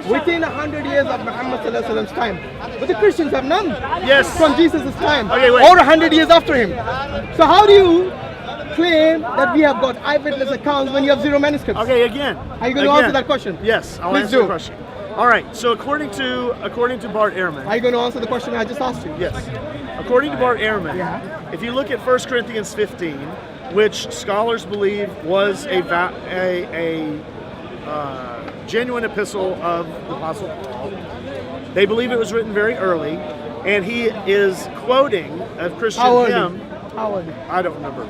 within 100 years of Muhammad Sallallahu Alaihi Wasallam's time. But the Christians have none. Yes. From Jesus' time. Okay, wait. Or 100 years after him. So how do you claim that we have got eyewitness accounts when you have zero manuscripts? Okay, again. Are you going to answer that question? Yes, I'll Please answer do. the question. All right. So according to Bart Ehrman. Are you going to answer the question I just asked you? Yes. According to Bart Ehrman, Yeah. if you look at 1 Corinthians 15, which scholars believe was a genuine epistle of the Apostle Paul, they believe it was written very early, and he is quoting a Christian hymn. How old? I don't remember.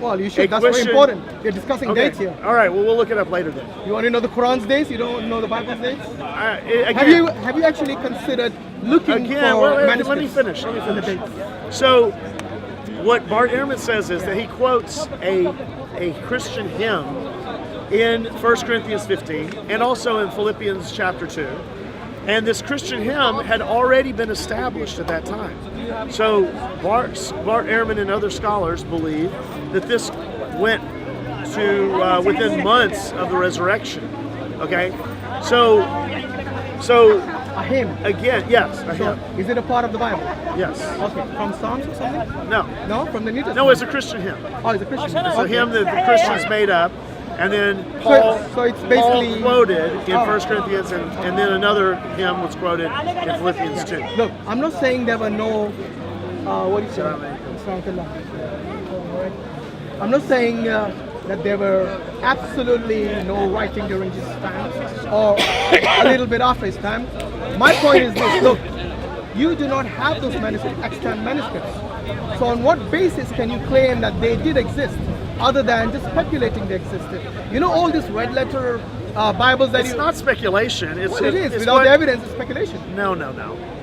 Well, you should. A That's very Christian- important. We're discussing dates here. All right. Well, we'll look it up later then. You want to know the Quran's dates? You don't know the Bible's dates? Again, Have you actually considered looking Again, for well, let manuscripts? me finish. Let me And the finish. dates? So, what Bart Ehrman says is that he quotes a Christian hymn in 1 Corinthians 15 and also in Philippians chapter 2. And this Christian hymn had already been established at that time. So Bart Ehrman and other scholars believe that this went to within months of the resurrection. Okay, so A hymn. again, yes, a So, hymn. is it a part of the Bible? Yes. Okay. From Psalms or something? No. No, from the New Testament. No, it's a Christian hymn. Oh, it's a Christian. It's a Okay. hymn that the Christians made up, and then Paul, So it's basically- Paul quoted in Oh. 1 Corinthians, and then another hymn was quoted in Philippians 2. Look, I'm not saying there were no. What do you say? I'm not saying that there were absolutely no writing during his time or a little bit after his time. My point is this: look, you do not have those extant manuscripts. So on what basis can you claim that they did exist, other than just speculating they existed? You know, all these red letter Bibles that It's not speculation. It's Well, it is. it's Without what- evidence, it's speculation. No.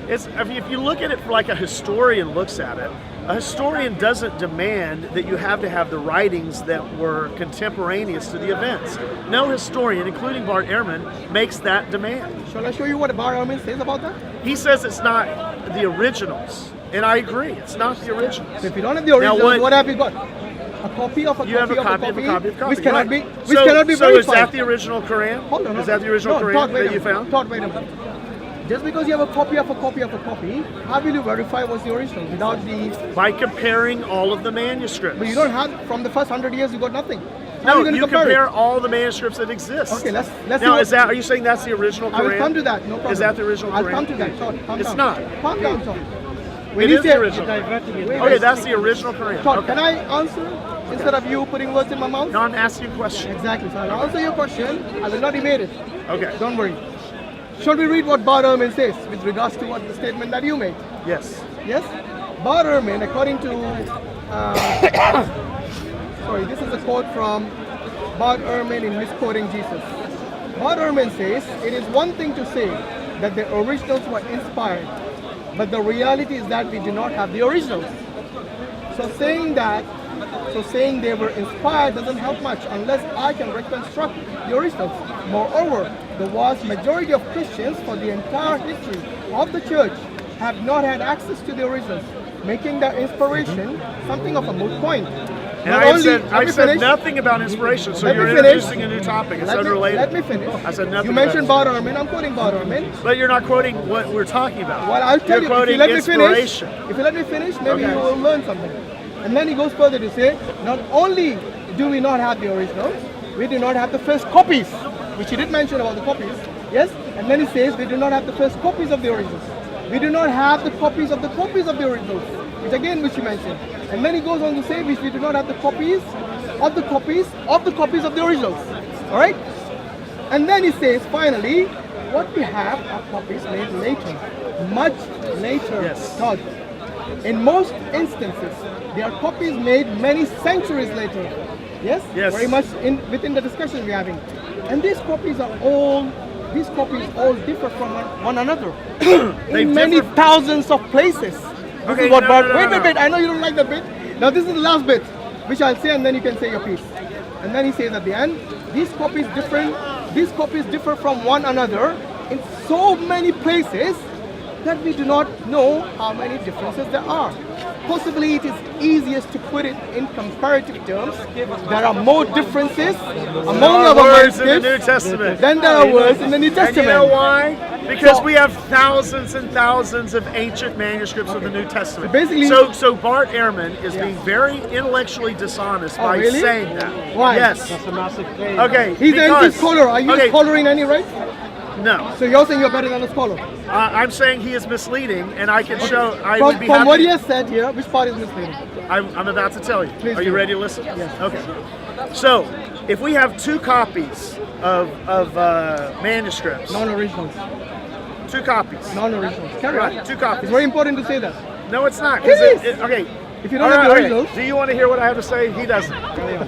It's if you look at it like a historian looks at it. A historian doesn't demand that you have to have the writings that were contemporaneous to the events. No historian, including Bart Ehrman, makes that demand. Shall I show you what Bar Ehrman says about that? He says it's not the originals, and I agree. It's not the originals. So if you don't have the original, Now what have you got? A copy of a You have copy a of copy of a copy of a copy, which cannot right. be verified. So is that the original Quran? Hold on, Is that the original no, Quran Todd, wait that a you minute. found? Todd, wait a minute. Just because you have a copy of a copy of a copy, how will you verify what's the original without the? By comparing all of the manuscripts. But you don't have from the first 100 years. You got nothing. How are No, gonna you compare it? all the manuscripts that exist. Okay, let's see Now, what- are you saying that's the original Quran? I will come to that. No problem. Is that the original I'll Quran? come to that. Todd, calm It's down. not. Calm down, Todd. It is the original. Wait, Okay, that's the original Quran. Todd, Okay. can I answer instead of you putting words in my mouth? No, I'm asking a question. Exactly. So I'll answer your question. I will not evade it. Okay. Don't worry. Shall we read what Bart Ehrman says with regards to what the statement that you made? Yes. Yes? Bart Ehrman, according to, sorry, this is a quote from Bart Ehrman in misquoting Jesus. Bart Ehrman says, it is one thing to say that the originals were inspired, but the reality is that we do not have the originals. So saying they were inspired doesn't help much unless I can reconstruct the originals. Moreover, the vast majority of Christians for the entire history of the church have not had access to the originals, making their inspiration something of a moot point. And Not I only- said, let I me said finish. nothing about inspiration, so Let you're me finish. introducing a new topic. It's Let me- unrelated. Let me finish. I said nothing You mentioned about Bart Ehrman. I'm quoting Bart Ehrman. But you're not quoting what we're talking about. Well, I'll tell you're you. If quoting you let me finish, inspiration. if you let me finish, maybe Okay. you will learn something. And then he goes further to say, not only do we not have the originals, we do not have the first copies, which he did mention about the copies. Yes? And then he says we do not have the first copies of the originals. We do not have the copies of the originals, which again, which he mentioned. And then he goes on to say which we do not have the copies of the copies of the copies of the originals. All right? And then he says, finally, what we have are copies made later, much later. Yes. Todd. In most instances, they are copies made many centuries later. Yes? Yes. Very much within the discussion we're having. And these copies all differ from one another They in many differ- thousands of places. This Okay, is what no, Bart, no, no, no. wait, I know you don't like that bit. Now this is the last bit, which I'll say, and then you can say your piece. And then he says at the end, these copies differ from one another in so many places that we do not know how many differences there are. possibly it is easiest to put it in comparative terms. There are more differences among our words in the New manuscripts Testament. than there are words in the New And Testament. you know why? Because So- we have thousands and thousands of ancient manuscripts of the New Testament. So basically- so Bart Ehrman is being very intellectually dishonest by really? saying that. Why? Yes. That's a massive claim. Okay. He's an because, anti-scholar. Are you okay, a scholar in any right? No. So you're saying you're better than a scholar? I'm saying he is misleading, and I can show. I From, would be from what he happy. has said here, which part is misleading? I'm about to tell you. Please Are you do. ready to listen? Yes. Okay. So, if we have two copies of manuscripts, Non-originals. two copies. Non-originals. Carry on. Right, two copies. It's very important to say that. No, it's not. It is. Okay. If you don't All have the right, originals, Do you want to hear what I have to say? He doesn't.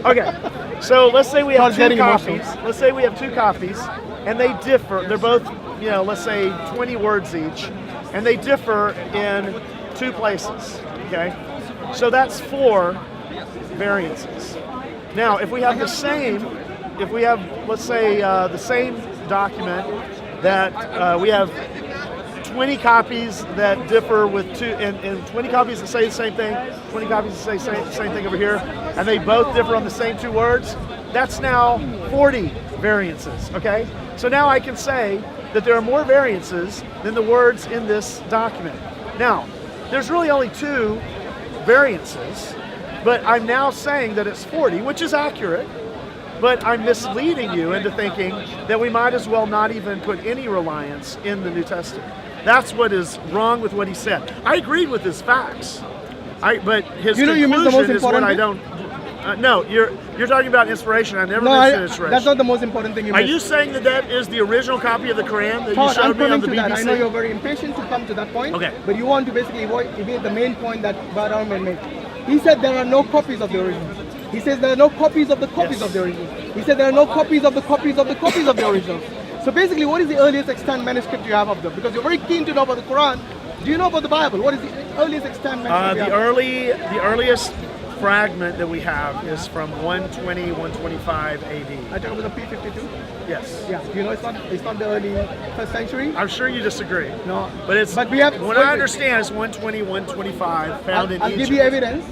Okay. So let's say we have Starts two getting copies. emotional. Let's say we have two copies, and they differ. They're both, let's say 20 words each, and they differ in two places. Okay. So that's 4 variances. Now, if we have the same, let's say, the same document that we have 20 copies that differ with and 20 copies that say the same thing, 20 copies that say the same thing over here, and they both differ on the same 2 words, that's now 40 variances, okay? So now I can say that there are more variances than the words in this document. Now, there's really only 2 variances, but I'm now saying that it's 40, which is accurate, but I'm misleading you into thinking that we might as well not even put any reliance in the New Testament. That's what is wrong with what he said. I agreed with his facts, but his You missed the most conclusion is what important I thing? don't. No, you're talking about inspiration. I never No, mentioned inspiration. that's not the most important thing you Are missed. you saying that is the original copy of the Quran that you Todd, I'm showed me on coming the to BBC? that. I know you're very impatient to come to that point. Okay. But you want to basically evade the main point that Bart Ehrman made. He said there are no copies of the original. He says there are no copies of the copies of the original. He said there are no copies of the copies of the copies of the original. So basically, what is the earliest extant manuscript you have of them? Because you're very keen to know about the Quran. Do you know about the Bible? What is the earliest extant manuscript you have? The earliest fragment that we have is from 120, 125 AD. I talk about the P52. Yes. Yeah. Do you know it's not the early 1st century? I'm sure you disagree. No. But it's. But we have. What I understand is 120, 125 found in I'll Egypt. give you evidence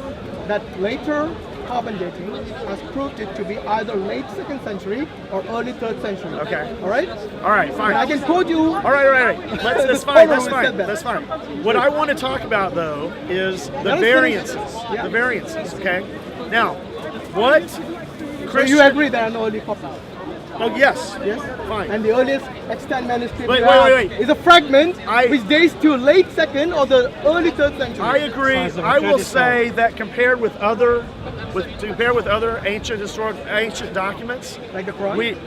that later carbon dating has proved it to be either late 2nd century or early 3rd century. Okay. All right? All right, fine. And I can quote you. All right. That's The fine. That's scholar who fine. said that. That's fine. What I want to talk about though is the Let us variances. finish. Yeah. The variances. Okay. Now, what? So Christian, you agree there are no early copies? Oh yes. Yes? Fine. And the earliest extant manuscript Wait, you wait, have wait, wait. is a fragment I- which dates to late 2nd or the early 3rd century. I agree. Size of a I will 30 say that compared with other ancient documents, Like the Quran?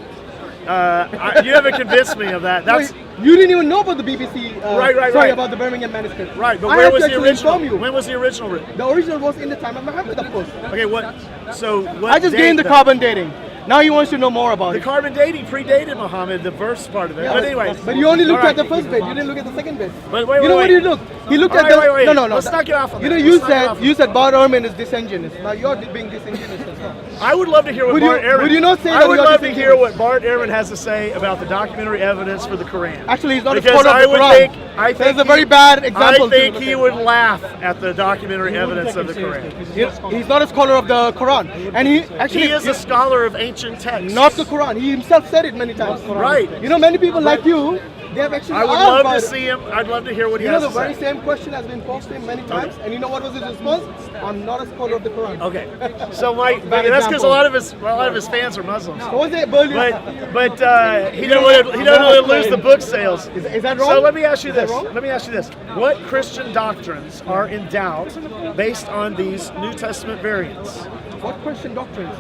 you haven't convinced me of that. That's Wait, you didn't even know about the BBC. Right. Sorry, about the Birmingham manuscript. right. But I where have was to the actually original? inform you. When was the original written? The original was in the time of Muhammad, of course. Okay. What? So what? I just date gained the though? carbon dating. Now he wants to know more about The it. carbon dating predated Muhammad, the verse part of it. Yeah, but anyway. But you only looked All at the right. first bit. You didn't look at the second bit. But wait, you know wait, what wait. he looked? He looked All at the. right, wait. No. Let's not get off on You that. know, you Let's not get off on said Bart Ehrman is disingenuous. Now you're being disingenuous as well. I would love to hear what Would you- Bart Ehrman. would you not say I that would you're love to hear disingenuous? what Bart Ehrman has to say about the documentary evidence for the Quran. Actually, he's not Because a scholar I of the would Quran. think, I There's think a very bad example. I think to he look would laugh at the documentary evidence of the Quran. at. He's not a scholar of the Quran, and he actually He is a scholar of ancient texts. not the Quran. He himself said it many times. Right. You know, many people like you, they have actually I would asked love Bart- to see him. I'd love to hear what he You know, has the to very say. same question has been posed to him many times, and you know what was his response? I'm not a scholar of the Quran. Okay. So that's because example. a lot of his fans are Muslims. So what's it, Berlin? But he don't want to lose the book sales. Is that wrong? So let me ask you Is that this. wrong? Let me ask you this. What Christian doctrines are in doubt based on these New Testament variants? What Christian doctrines?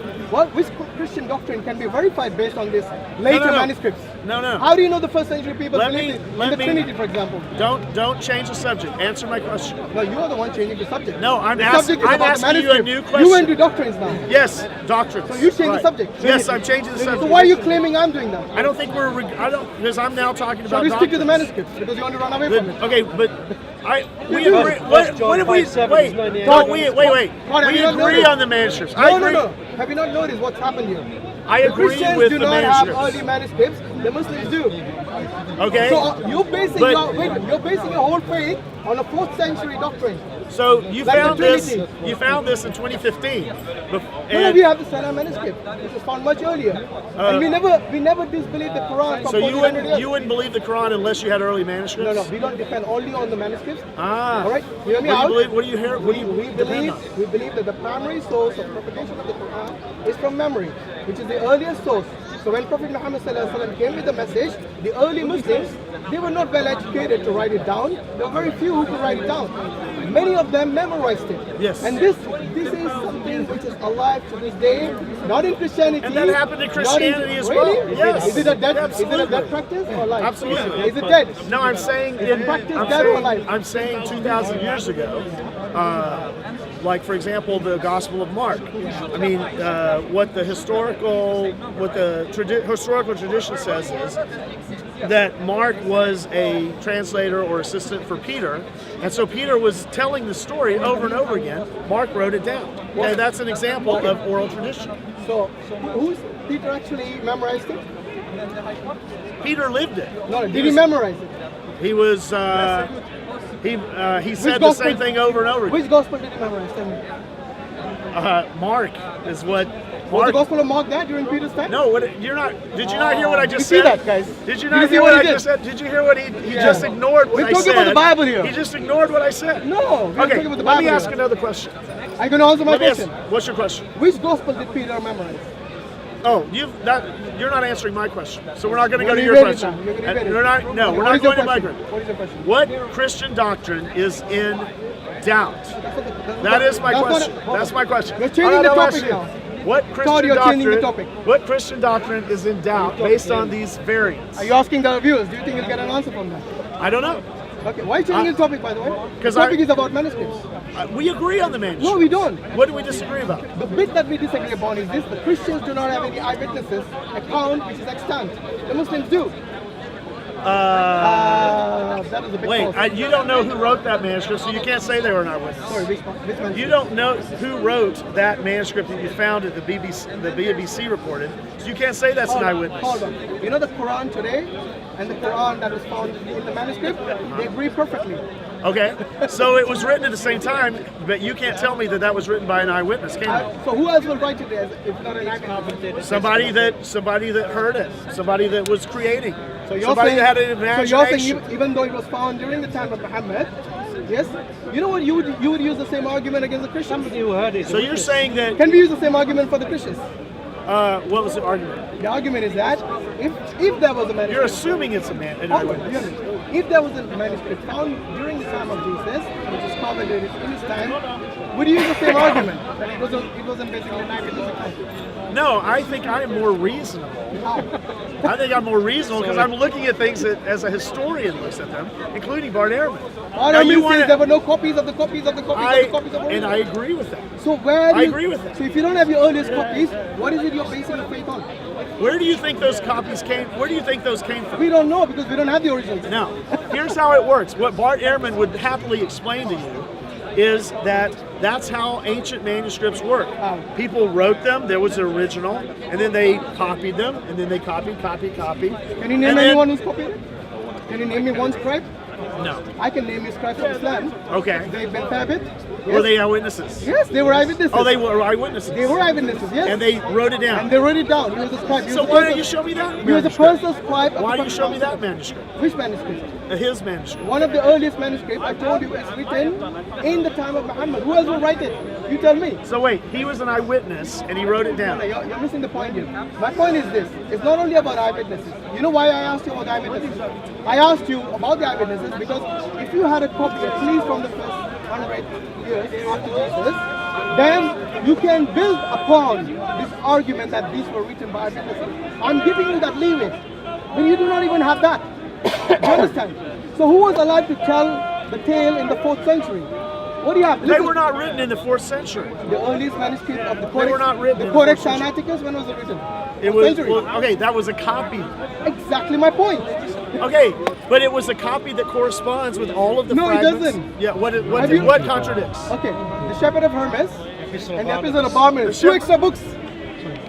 Which Christian doctrine can be verified based on this later No. manuscripts? No. How do you know the 1st century people Let believed me- in let the me- Trinity, for example? Don't change the subject. Answer my question. No, you are the one changing the subject. No, I'm the asking- subject is I'm about asking the you a manuscript. new question. You went to doctrines now. Yes, doctrines. So you change the Right. subject. Yes, I'm changing the subject. So why are you claiming I'm doing that? I don't think I don't because I'm now talking Shall about. we stick to the doctrines. manuscripts because you want to run away But- from it? okay, but we do. agree. What if we 5:7 wait? is 98. No, wait. Todd, have We you not agree noticed? on the manuscripts. I agree. No. Have you not noticed what's happened here? I The agree Christians with do the not have manuscripts. early manuscripts. The Muslims do. Okay. So you're basing But- you're basing your whole faith on a 4th century doctrine. So you Like the found this. Trinity. You found this in 2015. No, And we have the Salah manuscript, which was found much earlier, and we never disbelieved the Quran from so 1400 years. you wouldn't believe the Quran unless you had early manuscripts. No, we don't depend only on the manuscripts. Ah. All right, hear me What do you out. believe? What do you hear? What do you We depend on? believe that the primary source of propagation of the Quran is from memory, which is the earliest source. So when Prophet Muhammad ﷺ came with the message, the early Muslims, they were not well educated to write it down. There were very few who could write it down. Many of them memorized it. Yes. And this is something which is alive to this day, not in Christianity. And that happened in not in- Christianity as really? well. Yes. Is it a dead? Is Absolutely. it a dead practice or alive? Absolutely. Is it dead? No, I'm saying Is it practice dead or alive? I'm saying 2,000 years ago, like for example, the Gospel of Mark. I mean, what the historical tradition says is that Mark was a translator or assistant for Peter, and so Peter was telling the story over and over again. Mark wrote it down. Okay, that's an example of oral tradition. So who's Peter actually memorized it? Peter lived it. No, did he memorize it? He was. He said the same thing over and over again. Which gospel did he memorize? Tell me. Mark is what. Was the Mark. gospel of Mark there during Peter's time? No, you're not. Did you not hear what I just You said? see that, guys? Did you Did you not see hear what what he I did? just said? Did you hear what he Yeah. just ignored what We're I talking said? about the Bible here. He just ignored what I said. No, we're Okay, talking about the let Bible. me ask here. another question. Are you going to answer my Let me ask, question? what's your question? Which gospel did Peter memorize? Oh, you're not answering my question. So we're not going to go You're to your gonna evade it question. now. You're gonna evade it. We're not. No, Okay, we're what not is your going to question? migrate. What is your question? What Christian doctrine is in doubt? That is my question. That's my question. We're changing All right, the I'll ask topic you. now. What Christian you're changing the doctrine? topic. What Christian doctrine is in doubt based on these variants? Are you asking the viewers? Do you think you'll get an answer from that? I don't know. Okay, why are you changing the topic, by the way? The 'Cause topic is about manuscripts. We agree on the manuscript. No, we don't. What do we disagree about? The bit that we disagree upon is this: the Christians do not have any eyewitnesses account which is extant. The Muslims do. That is a big Wait, false. you don't know who wrote that manuscript, so you can't say they were an eyewitness. Sorry, which manuscript? You don't know who wrote that manuscript that you found at the BBC reported, so you can't say that's an eyewitness. Hold on. You know the Quran today and the Quran that was found in the manuscript, they agree perfectly. Okay, so it was written at the same time, but you can't tell me that that was written by an eyewitness, can you? So who else will write it if not an eyewitness? Somebody that heard it, somebody that was creating, So you're somebody saying, that had an so you're imagination. saying even though it was found during the time of Muhammad, yes, you know what, you would use the same argument against the Christians. Somebody who heard it. So you're saying that, Can we use the same argument for the Christians? what was the argument? The argument is that if there was a manuscript, You're assuming it's an Hold on, eyewitness. hear me. If there was a manuscript found during the time of Jesus, which is common in his time, would you use the same argument that it wasn't basically an eyewitness account? No, I think I'm more reasonable. I think I'm more reasonable because I'm looking at things as a historian looks at them, including Bart Ehrman. All Now, I mean wanna- is there were no copies of the copies of the copies of the copies of and I agree with that. So where do I you- agree with that. So if you don't have your earliest copies, what is it you're basing your faith on? Where do you think those copies came? Where do you think those came from? We don't know because we don't have the originals. Now, here's how it works. What Bart Ehrman would happily explain to you is that that's how ancient manuscripts work. People wrote them, there was the original, and then they copied them, and then they copied. Can you And name then- anyone who's copied it? Can you name me one scribe? No. I can name you scribes from Islam. Okay. They've been Thabit. Were they eyewitnesses? Yes, they were eyewitnesses. Oh, they were eyewitnesses. They were eyewitnesses, yes. And they wrote it down. And they wrote it down. He was a scribe. He So was a why don't personal- you show me that He was a manuscript? personal scribe. of Why the do you show me that Prophet manuscript? Muhammad. Which manuscript? His manuscript. One of the earliest manuscripts I told you is written in the time of Muhammad. Who else will write it? You tell me. So wait, he was an eyewitness and he wrote it down. You're missing the point here. My point is this. It's not only about eyewitnesses. You know why I asked you about eyewitnesses? I asked you about the eyewitnesses because if you had a copy at least from the first 100 years after Jesus, then you can build upon this argument that these were written by eyewitnesses. I'm giving you that leeway. But you do not even have that. You understand? So who was alive to tell the tale in the 4th century? What do you have? They Listen. were not written in the 4th century. The earliest manuscript of the Codex. were not written The in the Codex 4th century. Sinaiticus. When was it written? It 4th was century. well, okay. That was a copy. Exactly my point. Okay, but it was a copy that corresponds with all of the No, it fragments. doesn't. Yeah. Have you- What contradicts? Okay, the Shepherd of Hermes and the Epistle of The Barnabas. Two Shep- extra books.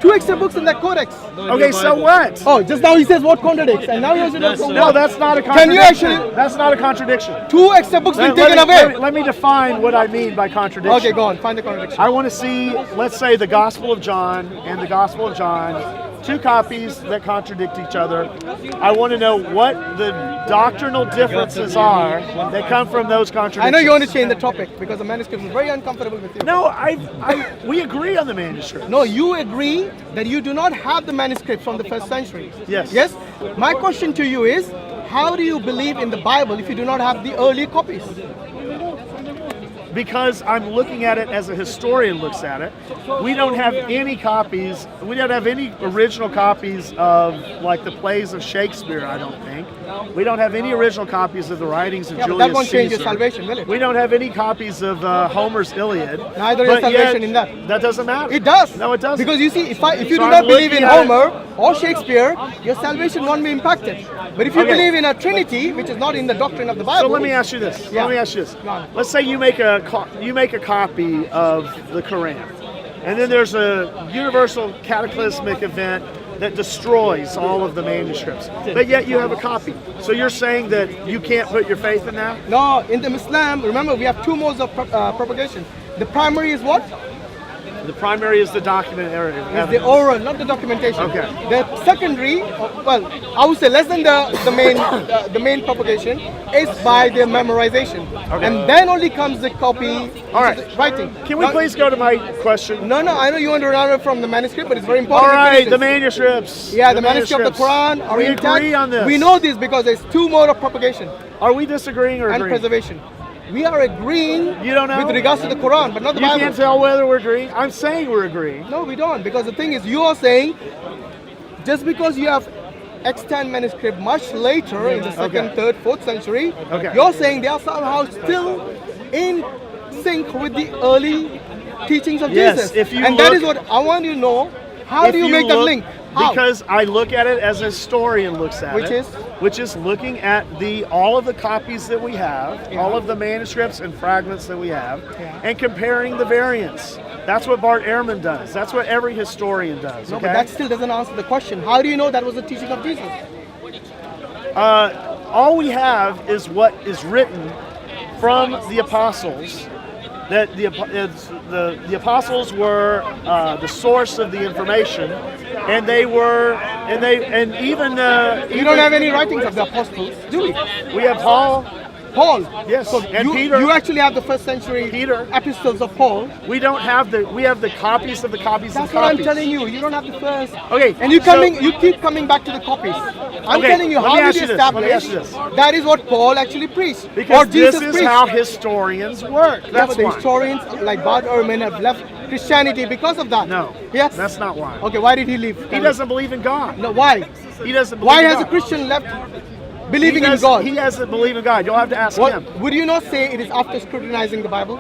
Two extra books in that Codex. Okay, so what? Oh, just now he says what contradicts, and now he also does No, that's not a Can you contradiction. actually- That's not a contradiction. two extra books been Let taken me- away. let me define what I mean by contradiction. Okay, go on. Find the contradiction. I want to see, let's say, the Gospel of John and the Gospel of John, two copies that contradict each other. I want to know what the doctrinal differences are that come from those contradictions. I know you want to change the topic because the manuscript is very uncomfortable with you. No, we agree on the manuscript. No, you agree that you do not have the manuscript from the first century. Yes. Yes? My question to you is, how do you believe in the Bible if you do not have the early copies? Because I'm looking at it as a historian looks at it. We don't have any copies, we don't have any original copies of like the plays of Shakespeare, I don't think. We don't have any original copies of the writings of Yeah, but Julius that won't change your Caesar. salvation, will it? We don't have any copies of Homer's Iliad. Neither is but salvation yet, in that. That doesn't matter. It does. No, it doesn't. Because you see, if you So do not I'm believe in looking at Homer or Shakespeare, your salvation won't be impacted. But if you Okay. believe in a Trinity, which is not in the doctrine of the Bible. So let me ask you this. Yeah. Let me ask you this. Go on. Let's say you make a copy of the Quran, and then there's a universal cataclysmic event that destroys all of the manuscripts. But yet you have a copy. So you're saying that you can't put your faith in that? No, in the Islam, remember we have two modes of propagation. The primary is what? The primary is the documentary Is evidence. the oral, not the documentation. Okay. The secondary, well, I would say less than the main propagation is by the memorization, and then only comes the copy. All right. Writing. Can we Now- please go to my question? No, I know you want to run away from the manuscript, but it's very All important. right, the manuscripts. Yeah, the manuscript of the Quran are We intact. agree on this. We know this because there's two modes of propagation Are we disagreeing or and agreeing? preservation. We are agreeing You don't know? with regards to the Quran, but not the You Bible. can't tell whether we're agreeing. I'm saying we're agreeing. No, we don't, because the thing is, you are saying just because you have extant manuscript much later in the second, third, fourth century, Okay. you're saying they are somehow still in sync with the early teachings of Yes, Jesus. if you and that look- is what I want you to know. How If do you make that look- link? How? Because I look at it as a historian looks at Which it. is? Which is looking at all of the copies that we have, Yeah. all of the manuscripts and fragments that we have, Yeah. and comparing the variants. That's what Bart Ehrman does. That's what every historian does. No, Okay? but that still doesn't answer the question. How do you know that was the teaching of Jesus? All we have is what is written from the apostles. That the apostles were the source of the information, and they were, and even You don't have any writings of the apostles, do we? we have Paul. Paul. Yes, So and you, Peter. you actually have the first century Peter. epistles of Paul. We don't have we have the copies of the copies That's of what I'm copies. telling you. You don't have the first. Okay, And you so- you keep coming back to the copies. I'm Okay, telling you, let how me did ask you you this, let me establish ask you this. that is what Paul actually preached? Because or Jesus this is preached. how historians work. Yeah, That's but the why. historians like Bart Ehrman have left Christianity because of that. No. Yes. That's not why. Okay, why did he leave? He doesn't believe in God. No, why? He doesn't believe Why in has a God. Christian left He believing in does- God? He doesn't believe in God. You'll have to ask What, him. would you not say it is after scrutinizing the Bible?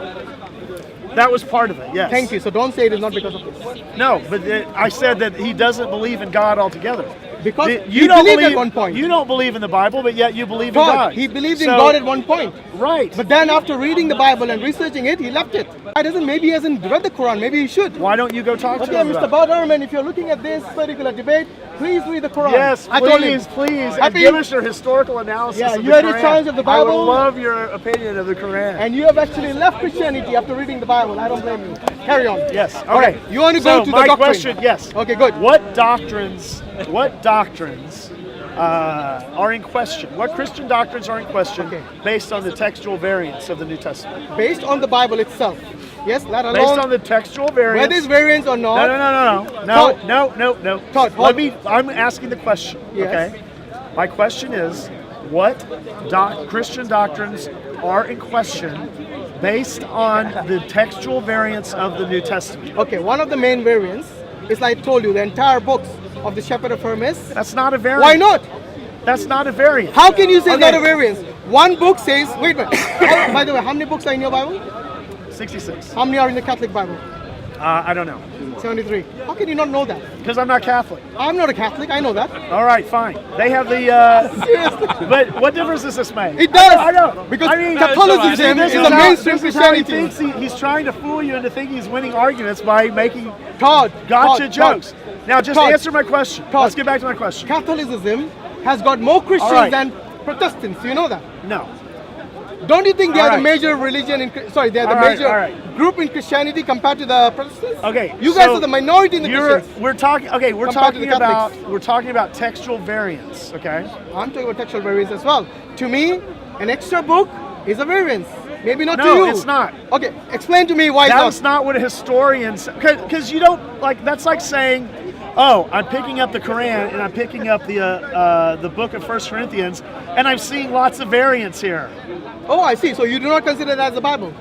That was part of it, yes. Thank you. So don't say it is not because of this. No, but I said that he doesn't believe in God altogether. Because You he don't believed believe at one point. You don't believe in the Bible, but yet you believe in God, God. he believed in So- God at one point. Right. But then after reading the Bible and researching it, he left it. Why doesn't? Maybe he hasn't read the Quran. Maybe he should. Why don't you go talk to Okay, him Mr. about Bart Ehrman, if you're looking at this particular debate, please read the Quran. it? Yes, I told him. please, and Happy- give us your historical analysis Yeah, of you the are in Quran. charge of the I Bible. would love your opinion of the Quran. And you have actually left Christianity after reading the Bible. I don't blame you. Carry on. Yes. Okay. All right. You want to So go to my the doctrine? question? Yes. Okay, good. What doctrines are in question? What Christian doctrines are in question Okay. based on the textual variants of the New Testament? Based on the Bible itself. Yes, let alone Based on the textual variants. whether it's variants or not. No. Todd, hold- I'm asking the question. Yes. Okay. My question is, what Christian doctrines are in question based on the textual variants of the New Testament? Okay, one of the main variants is, like I told you, the entire books of the Shepherd of Hermes. That's not a variant. Why not? That's not a variant. How can you say it's Okay. not a variance? One book says, wait a minute. By the way, how many books are in your Bible? 66. How many are in the Catholic Bible? I don't know. 73. How can you not know that? Because I'm not Catholic. I'm not a Catholic, I know that. All right, fine. They have the. Seriously. But what difference does this make? It does. I know. Because I mean, Catholicism this is is a how- mainstream this is how he Christianity. thinks he's trying to fool you into thinking he's winning arguments by making Todd, gotcha Todd, jokes. Now, just Todd, answer my question. Todd. Let's get back to my question. Catholicism has got more Christians All right. than Protestants. You know that? No. Don't you think they All are the right. major religion in they are the All right, major all right. group in Christianity compared to the Protestants? Okay. You guys so are the minority in the Christians. We're talking. Okay, we're Compared to the talking about textual variants. Okay. I'm talking about textual variants as well. To me, an extra book is a variance. Maybe not to No, you. it's not. Okay, explain to me why That's it's not what a historian says. Because you don't like. That's like saying, "Oh, I'm picking up the Quran and I'm picking up the book of 1 Corinthians, and I'm seeing lots of variants here." Oh, I see. So you do not consider that as the Bible?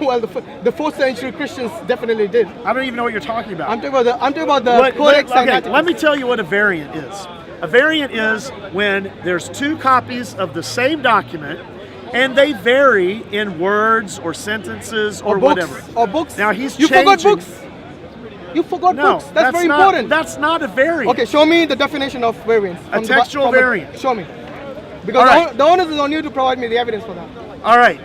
Well, the 4th century Christians definitely did. I don't even know what you're talking about. I'm talking about the Codex okay, Sinaiticus. let me tell you what a variant is. A variant is when there's 2 copies of the same document, and they vary in words or sentences or books, whatever. Or books. Now he's You forgot changing- books. You forgot No, books. That's very not, important. That's not a variant. Okay, show me the definition of variance. A textual variant. Show me. Because All right. the onus is on you to provide me the evidence for that. All right,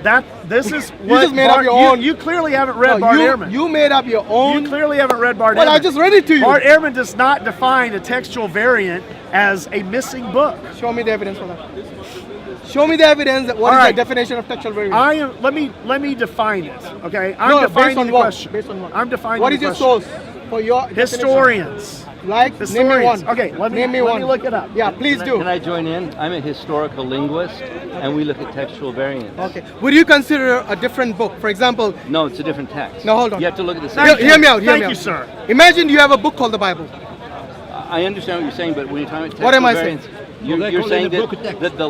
this is what just made up Bart, your you, own. you clearly haven't read No, Bart Ehrman. you made up your own. You clearly haven't read Bart Well, Ehrman. I just read it to you. Bart Ehrman does not define a textual variant as a missing book. Show me the evidence for that. Show me the evidence that what All is right. the definition of textual variance. I am. Let me define it. Okay, I'm No, defining based on the what? question. Based on what? I'm defining What the is your question. source for your definition? Historians. Like, name me Historians. one. Okay, let me look it up. Yeah, please do. Can I join in? I'm a historical linguist, and we look at textual variants. Okay. Would you consider a different book? For example, No, it's a different text. No, hold on. You have to look at the same. hear me out. Hear Thank me you, out. sir. Imagine you have a book called the Bible. I understand what you're saying, but when you're talking about textual What am I saying? variants, you're saying that the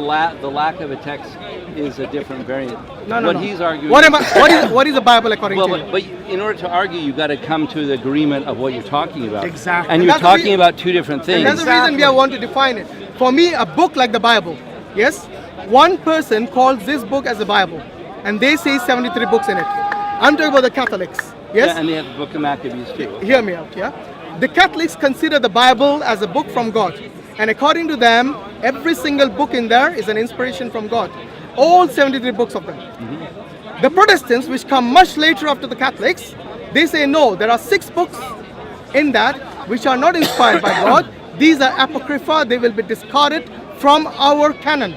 lack of a text is a different variant. No. What he's arguing. What is the Bible according Well, to you? but in order to argue, you've got to come to the agreement of what you're talking about. Exactly. And And you're that's the talking reason- about 2 different things. That's the reason we want to define it. For me, a book like the Bible, yes, one person calls this book as the Bible, and they say 73 books in it. I'm talking about the Catholics, yes? Yeah, and they have the Book of Maccabees too. Hear me out, yeah? The Catholics consider the Bible as a book from God. And according to them, every single book in there is an inspiration from God. All 73 books of them. The Protestants, which come much later after the Catholics, they say no, there are 6 books in that which are not inspired by God. These are apocrypha, they will be discarded from our canon.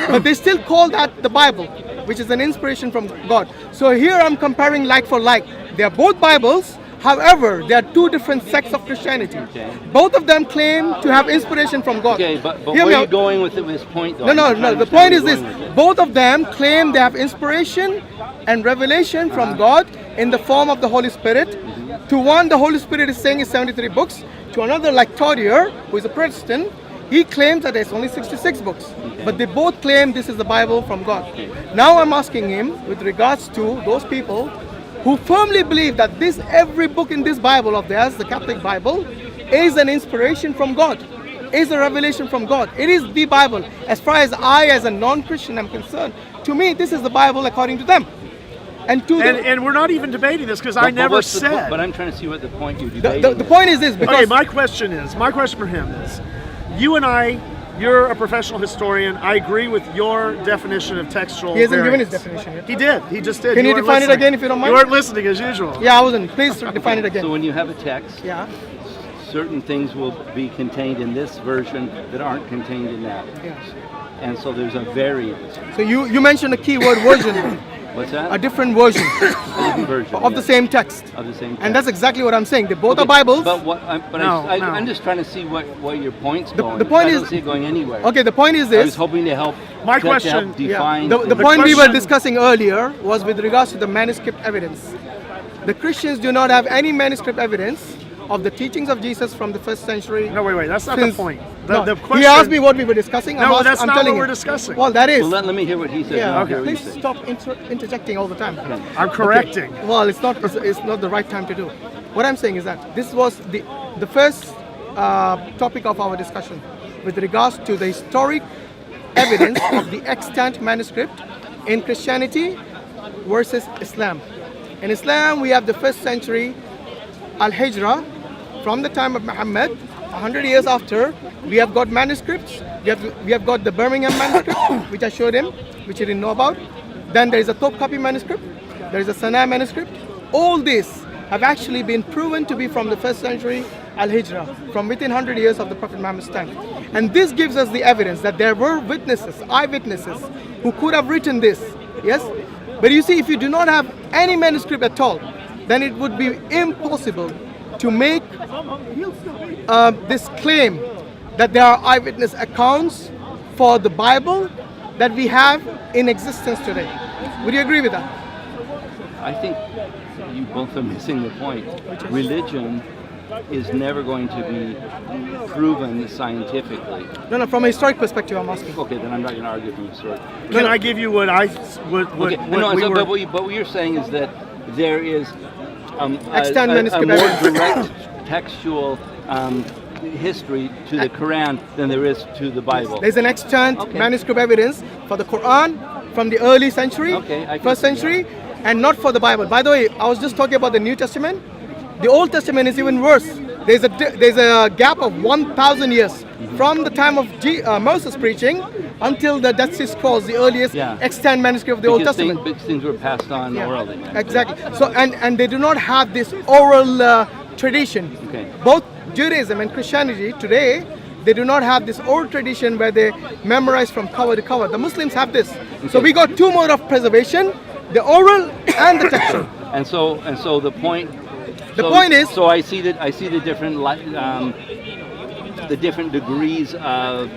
But they still call that the Bible, which is an inspiration from God. So here I'm comparing like for like. They are both Bibles. However, there are 2 different sects of Christianity. Okay. Both of them claim to have inspiration from God. Okay, but Hear where me are you out. going with this point, though? No. I'm trying to The point is understand this: where you're going with both of them claim they have inspiration and revelation from God in the form of the Holy Spirit. To one, the Holy Spirit is saying it's 73 books. To another, like Todd here, who is a Protestant, he claims that it's only 66 books. But they both claim this is the Bible from God. Now I'm asking him with regards to those people who firmly believe that every book in this Bible of theirs, the Catholic Bible, is an inspiration from God, is a revelation from God. It is the Bible. As far as I, as a non-Christian, am concerned, to me, this is the Bible according to them. And we're not even debating this because I But never what's the said. but I'm trying to see what the point you're the, debating the is. point is this, because Okay, my question for him is, you and I, you're a professional historian. I agree with your definition of textual he hasn't given his variants. definition yet. He did. He just did. Can you weren't define it listening. again if you don't mind? You weren't listening as usual. Yeah, I wasn't. Please define it again. So when you have a text, Yeah. certain things will be contained in this version that aren't contained in that. Yes. And so there's a variant. So you mentioned a keyword version, What's that? a different version A different version of the yes. same text. Of the same text. And that's exactly what I'm saying. They both Okay, are Bibles. But No. I'm just trying to see what your point's going. the point I is- don't see it going anywhere. Okay, the point is I was this. hoping to help. My to question- help Yeah. define. The the- point we were question- discussing earlier was with regards to the manuscript evidence. The Christians do not have any manuscript evidence of the teachings of Jesus from the 1st century. No, wait. That's not Since- the point. No, The question, he asked me what we were discussing. No, that's I'm not telling what we're you. discussing. Well, that is. Well, let me hear what he says. and Yeah. I'll Okay. hear what you Please say. stop interjecting all the time. I'm correcting. Okay. Well, it's not the right time to do. What I'm saying is that this was the first topic of our discussion with regards to the historic evidence of the extant manuscript in Christianity versus Islam. In Islam, we have the 1st century Al-Hijrah from the time of Muhammad. 100 years after, we have got manuscripts. We have got the Birmingham manuscript, which I showed him, which he didn't know about. Then there is a Topkapi manuscript. There is a Sana'a manuscript. All these have actually been proven to be from the 1st century al-Hijrah, from within 100 years of the Prophet Muhammad's time. And this gives us the evidence that there were witnesses, eyewitnesses, who could have written this. Yes? But you see, if you do not have any manuscript at all, then it would be impossible to make this claim that there are eyewitness accounts for the Bible that we have in existence today. Would you agree with that? I think you both are missing the point. Religion is never going to be proven scientifically. No, from a historic perspective, I'm asking. Okay, then I'm not going to argue from historic. Can I give you what I what but what you're saying is that there is extant a manuscript more evidence. direct textual history to the Quran than there is to the Bible. There's an extant manuscript evidence for the Quran from the early century, first century, and not for the Bible. By the way, I was just talking about the New Testament. The Old Testament is even worse. There's a gap of 1,000 years from the time of Moses preaching until the Dead Sea Scrolls, the earliest extant manuscript of the Old Testament. Because things were passed on orally. Exactly. So and they do not have this oral tradition. Both Judaism and Christianity today, they do not have this oral tradition where they memorize from cover to cover. The Muslims have this. So we got two modes of preservation: the oral and the textual. And so the point. The point is. So I see the different degrees of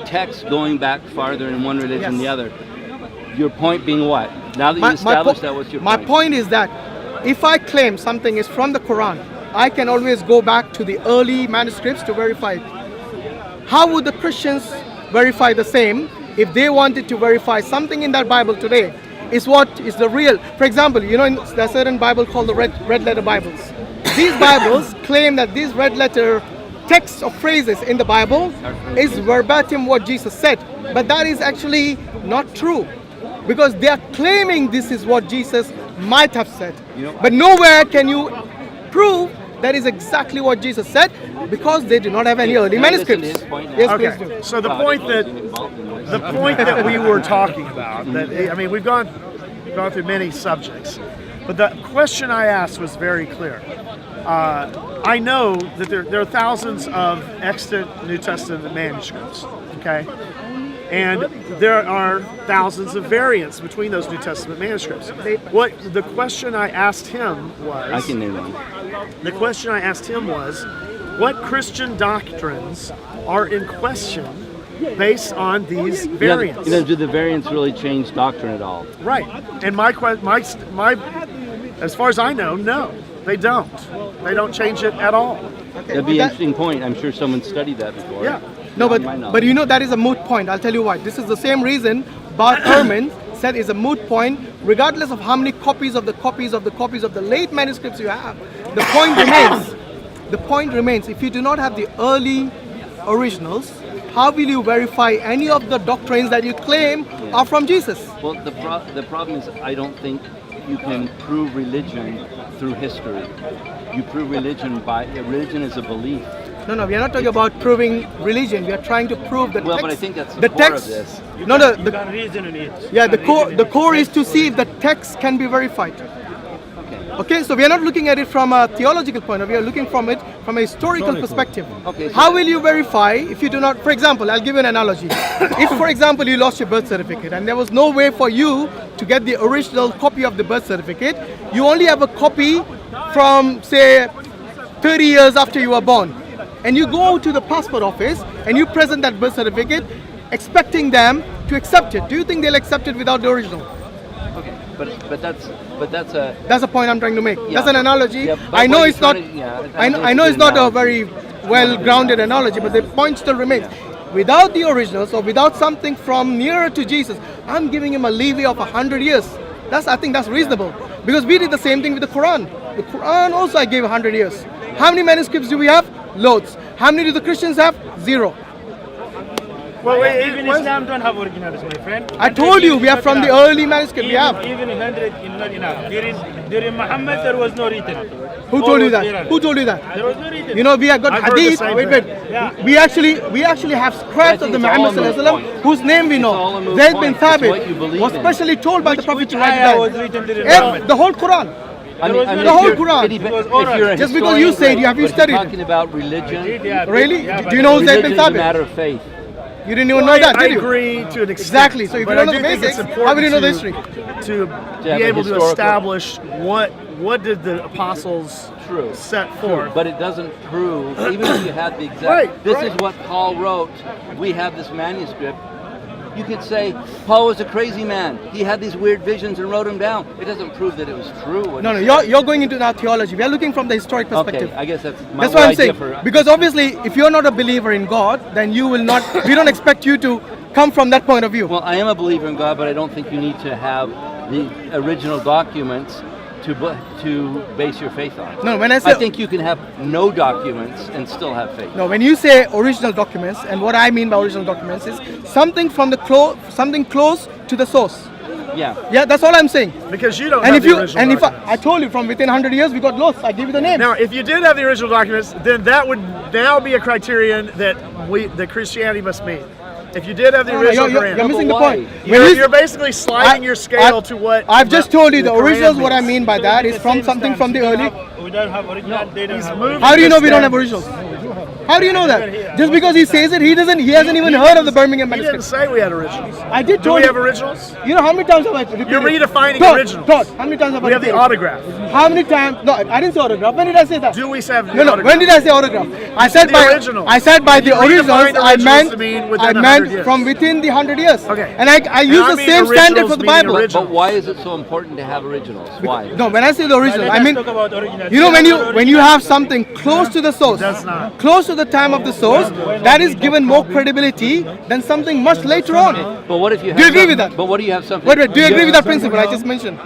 text going back farther in one religion than the other. Your point being what? Now that you established that, what's your point? My point is that if I claim something is from the Quran, I can always go back to the early manuscripts to verify it. How would the Christians verify the same if they wanted to verify something in that Bible today? Is what is the real? For example, there's a certain Bible called the red letter Bibles. These Bibles claim that these red letter texts or phrases in the Bible is verbatim what Jesus said, but that is actually not true, because they are claiming this is what Jesus might have said, but nowhere can you prove that is exactly what Jesus said, because they do not have any early manuscripts. Yes, please do. So the point that we were talking about, we've gone through many subjects, but the question I asked was very clear. I know that there are thousands of extant New Testament manuscripts, okay? And there are thousands of variants between those New Testament manuscripts. What the question I asked him was... I can name one. The question I asked him was, what Christian doctrines are in question based on these variants? Do the variants really change doctrine at all? Right. And my as far as I know, no, they don't. They don't change it at all. That'd be an interesting point. I'm sure someone studied that before. Yeah. No, but that is a moot point. I'll tell you why. This is the same reason Bart Ehrman said is a moot point, regardless of how many copies of the late manuscripts you have. The point remains. The point remains. If you do not have the early originals, how will you verify any of the doctrines that you claim are from Jesus? Well, the problem is I don't think you can prove religion through history. You prove religion religion is a belief. No, we are not talking about proving religion. We are trying to prove the text. Well, but I think that's the core of this. You can reason in it. Yeah, the core is to see if the text can be verified. Okay, so we are not looking at it from a theological point of view. We are looking from it from a historical perspective. Okay, so how will you verify if you do not? For example, I'll give you an analogy. If, for example, you lost your birth certificate and there was no way for you to get the original copy of the birth certificate, you only have a copy from, say, 30 years after you were born, and you go to the passport office and you present that birth certificate, expecting them to accept it. Do you think they'll accept it without the original? Okay, but that's a point I'm trying to make. Yeah, that's an analogy. Yeah, I know it's not. I know it's not a very well-grounded analogy, but the point still remains. Without the originals or without something from nearer to Jesus, I'm giving him a leeway of 100 years. I think that's reasonable, because we did the same thing with the Quran. The Quran also I gave 100 years. How many manuscripts do we have? Loads. How many do the Christians have? 0. Well, even Islam don't have originals, my friend. I told you, we are from the early manuscript. We have. Even 100 is not enough. During Muhammad, there was no written. Who told you that? Who told you that? There was no written. We have got hadith. Wait. Yeah. We actually have scraps of the Muhammad ﷺ whose name we know. Zayd bin Thabit was specially told by the Prophet to write down. Was written during Muhammad? The whole Quran. I mean, The whole if you're- Quran. if It was you're a Just because historian, you say it, have you but if studied you're it? talking about religion. Really? Yeah, Do you know Zayd Religion bin is a Thabit? matter of faith. You didn't even know I that, did you? agree to an extent. Exactly. So if you but don't I know the do think it's basics, how will you know the history? important to have be a able to historical- establish what did the apostles True. set forth. But it doesn't prove, even if you had the exact, Right, this right. is what Paul wrote, we have this manuscript. You could say, Paul was a crazy man. He had these weird visions and wrote them down. It doesn't prove that it was true. what No, he no, said. you're going into now theology. We are looking from the historic perspective. Okay, I guess that's my That's what I'm idea saying. for- Because obviously, if you're not a believer in God, then you will not. We don't expect you to come from that point of view. Well, I am a believer in God, but I don't think you need to have the original documents to base your faith on. No, when I say I think you can have no documents and still have faith. no, when you say original documents, and what I mean by original documents is something from the something close to the source. Yeah. Yeah, that's all I'm saying. because you don't And have if the you original and if documents. I told you from within 100 years we got lost, I give you the name. Now, if you did have the original documents, then that would now be a criterion that Christianity must meet. If you did have the No, no, original you're Quran, missing the why? point. you're basically sliding your scale to what. I've just told you the Quran originals. What I means. mean by that is from something from the early. We don't have original. They don't have moving How do you know this we don't have down. originals? How do you know that? Just because he says it, he hasn't even heard of the Birmingham He didn't manuscript. say we had originals. I did Do told we you. have originals? You know how many times have I repeated? You're redefining Todd, originals. Todd, how many times have I We have the repeated? autograph. How many times? No, I didn't say autograph. When did I say that? Do we have the No, no. autograph? When did I say autograph? I said the by original. I said by the You redefined originals. I originals meant to mean within I 100 meant years. from within the 100 years. Okay. And I use I the mean same standard originals for the meaning Bible. original. But why is it so important to have originals? Why? No, when I say the original, I mean talk about original. you know when you have something close to the source, Does not. close to the time of the source, that is given more credibility than something much later on. But what if you have Do you agree some- with that? But what do you have something? Wait, do you agree with that principle I just mentioned?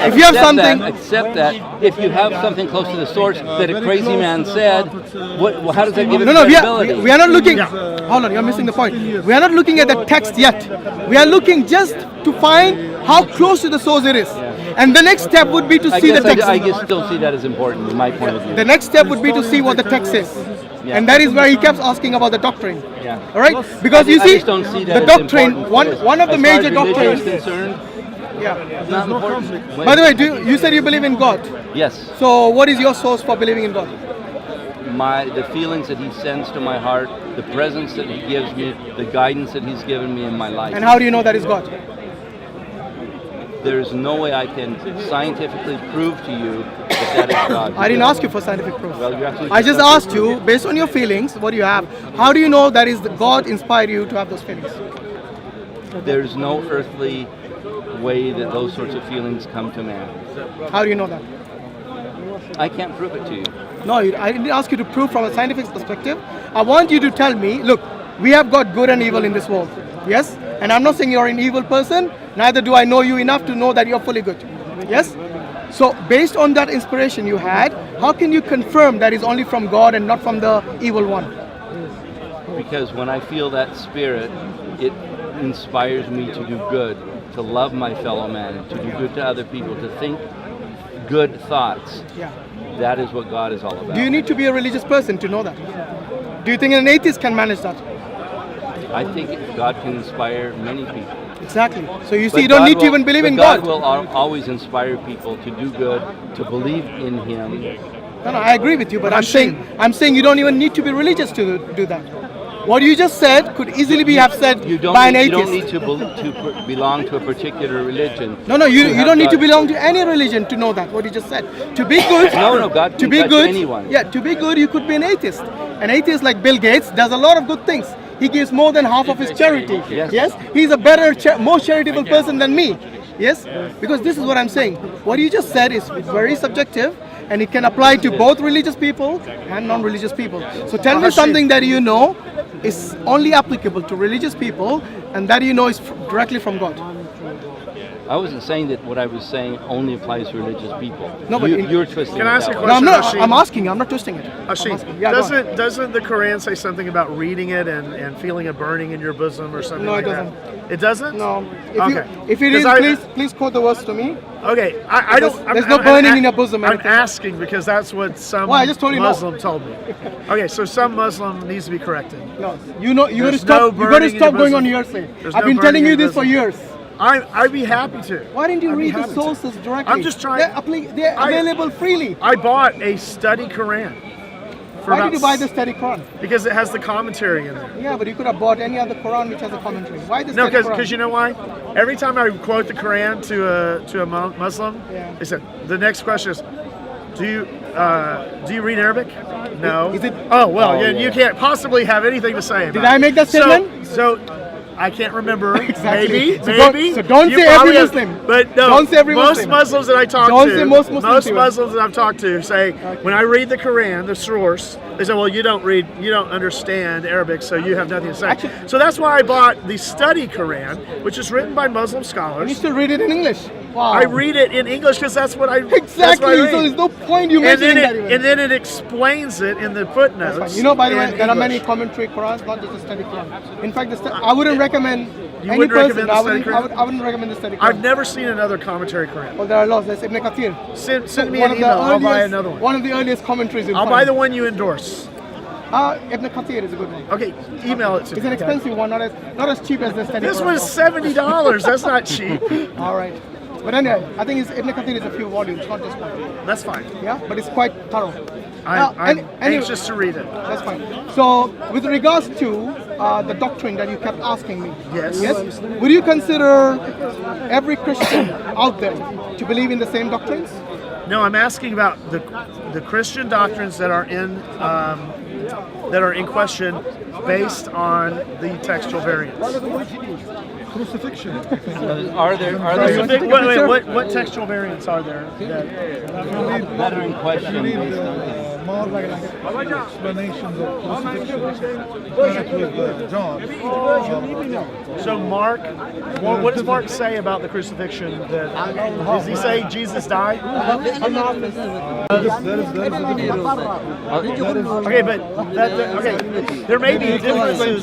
If you have Accept something, that, accept that if you have something close to the source that a crazy man said, how does that give it no, credibility? we are not looking. Hold on, you're missing the point. We are not looking at the text yet. We are looking just to find how close to the source it is. And the next step would be to I see the guess text. I just still see that as important in my point of view. The next step would be to see what the text says. Yeah. And that is where he kept asking about the doctrine. Yeah. All right? Because you I see, just don't see that the as doctrine, important. one of the As far major as religion is doctrines. concerned, Yeah. it's not important. By the way, you said you believe in God. Yes. So what is your source for believing in God? The feelings that he sends to my heart, the presence that he gives me, the guidance that he's given me in my life. And how do you know that is God? There's no way I can scientifically prove to you that is God. I didn't ask you for scientific proof. Well, you're absolutely I just correct. asked you, based on your feelings, what do you have? How do you know that is the God inspired you to have those feelings? There's no earthly way that those sorts of feelings come to man. How do you know that? I can't prove it to you. No, I didn't ask you to prove from a scientific perspective. I want you to tell me, look, we have got good and evil in this world. Yes? And I'm not saying you're an evil person, neither do I know you enough to know that you're fully good. Yes? So based on that inspiration you had, how can you confirm that is only from God and not from the evil one? Because when I feel that spirit, it inspires me to do good, to love my fellow man, to do good to other people, to think good thoughts. Yeah. That is what God is all about. Do you need to be a religious person to know that? Do you think an atheist can manage that? I think God can inspire many people. Exactly. So you see, But you don't God need to will- even believe but in God God. will always inspire people to do good, to believe in Him. No, I agree with you, but I'm saying you don't even need to be religious to do that. What you just said could easily be have said You don't, by an you atheist. don't need to belong to a particular religion. No, you have don't need to God. belong to any religion to know that. What you just said. To be good. No, God To can be touch good. anyone. Yeah, to be good, you could be an atheist. An atheist like Bill Gates does a lot of good things. He gives more than half of his charity. Yes. He's a better, more charitable person than me. Yes, because this is what I'm saying. What you just said is very subjective, and it can apply to both religious people and non-religious people. So tell me something that you know is only applicable to religious people, and that you know is directly from God. I wasn't saying that what I was saying only applies to religious people. No, but You're twisting Can I it ask that a way. No, I'm not. Hashim. I'm asking. I'm not twisting it. Hashim, Yeah, go on. doesn't the Quran say something about reading it and feeling a burning in your bosom or something No, like it that? doesn't. It doesn't? No. Okay. If it is, 'Cause please quote the verse to me. Okay, I don't. There's no burning in your bosom, I'm anything. asking because that's what some Well, I just told you no. Muslim told me. Okay, so some Muslim needs to be corrected. No, you got to There's stop. no You got to burning in stop your going on bosom. hearsay. There's I've no been burning telling in you your this for bosom. years. I'd be happy to. Why didn't you I'd be read the happy to. sources directly? I'm just trying. They're available freely. I bought a study Quran. Why did you buy the study Quran? Because it has the commentary in there. Yeah, but you could have bought any other Quran which has a commentary. Why the No, study Quran? because you know why? Every time I quote the Quran to a Muslim, Yeah. they said the next question is, do you read Arabic? No. Is it? Oh well, you can't possibly have anything to say about Did I make that statement? So I can't remember. Exactly. Maybe. So don't You say every probably have- Muslim. But no. Don't say every most Muslim. Muslims that I talk Don't to. say most Muslims either. Muslims that I've talked to say when I read the Quran, the source, they say, well, you don't understand Arabic, so you have nothing to say. Actually- So that's why I bought the study Quran, which is written by Muslim And you scholars. still read it in English. Wow. I read it in English because that's what I That's what I Exactly. read. So there's no point you and mentioning then that even. and then it explains it in the footnotes. That's fine. You know, by the way, in there are many English. commentary Qurans, not just the study Quran. In fact, I wouldn't recommend any wouldn't person. recommend the study Quran? I wouldn't recommend the study Quran. I've never seen another commentary Quran. Well, there are lots. There's Ibn Kathir. Send me One an of the email. I'll buy earliest- another one. One of the earliest commentaries you'll I'll find. buy the one you endorse. Ibn Kathir is a good one. Okay, email it to It's me. an expensive one, not as cheap as the study This Quran. was $70. That's not cheap. All right. But anyway, I think Ibn Kathir is a few volumes, not just one. That's fine. Yeah, but it's quite thorough. I'm Anyway, anxious to read it. That's fine. So, with regards to the doctrine that you kept asking me, Yes. would you consider every Christian out there to believe in the same doctrines? No, I'm asking about the Christian doctrines that are in question based on the textual variants. Crucifixion. Are there What textual variants are there? that are in question based on this? more explanations of crucifixion with John. So Mark, what does Mark say about the crucifixion? Does he say Jesus died? Okay, but there may be differences.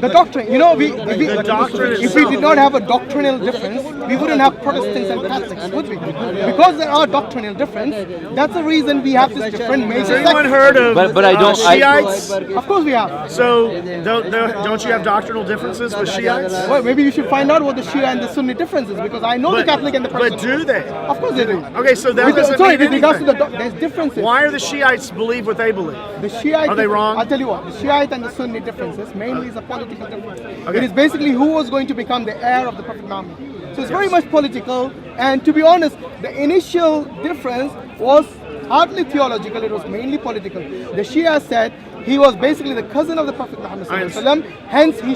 The doctrine, you know, The doctrine if we did not have a doctrinal difference, we wouldn't have Protestants and Catholics, would we? Because there are doctrinal difference, that's the reason we have this different major Has anyone sects. heard of But I don't- Shiites? Of course we have. So don't you have doctrinal differences with Shiites? Well, maybe you should find out what the Shia and the Sunni difference is, because I know the Catholic and the But Protestant. do they? Of course they do. Okay, so that doesn't Sorry, mean with regards to anything. there's differences. Why are the Shiites believe what they believe? The Shiite, Are they wrong? I'll tell you what, the Shiite and the Sunni differences mainly is a political difference. It is basically who was going to become the heir of the Prophet Muhammad. So it's very much political, and to be honest, the initial difference was hardly theological, it was mainly political. The Shia said he was basically the cousin of the Prophet Muhammad ﷺ, hence he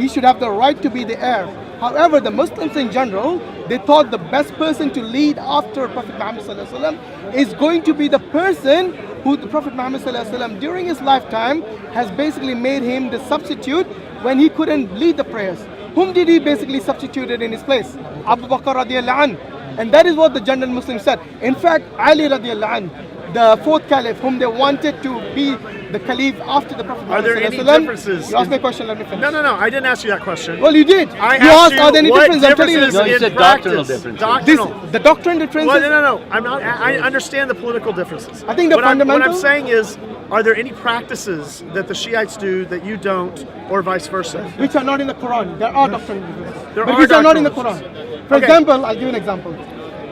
should have the right to be the heir. However, the Muslims in general, they thought the best person to lead after Prophet Muhammad ﷺ is going to be the person who the Prophet Muhammad ﷺ during his lifetime has basically made him the substitute when he couldn't lead the prayers. Whom did he basically substituted in his place? Abu Bakr radiallahu anh. And that is what the general Muslims said. In fact, Ali radiallahu anh, the fourth caliph whom they wanted to be the caliph after the Prophet Are there Muhammad any ﷺ. differences? You asked me a question, let me finish. No. I didn't ask you that question. Well, you did. I You asked asked, are there any what differences? I'm telling you. differences No, you in said practice. doctrinal differences. Doctrinal. The doctrine differences. Well, no. I'm not. I understand the political differences. I think the what I'm fundamental- saying is, are there any practices that the Shiites do that you don't, or vice versa? Which are not in the Quran. There are doctrinal differences. There but are which are not in the doctrinal Quran. For Okay. example, I'll give you an example.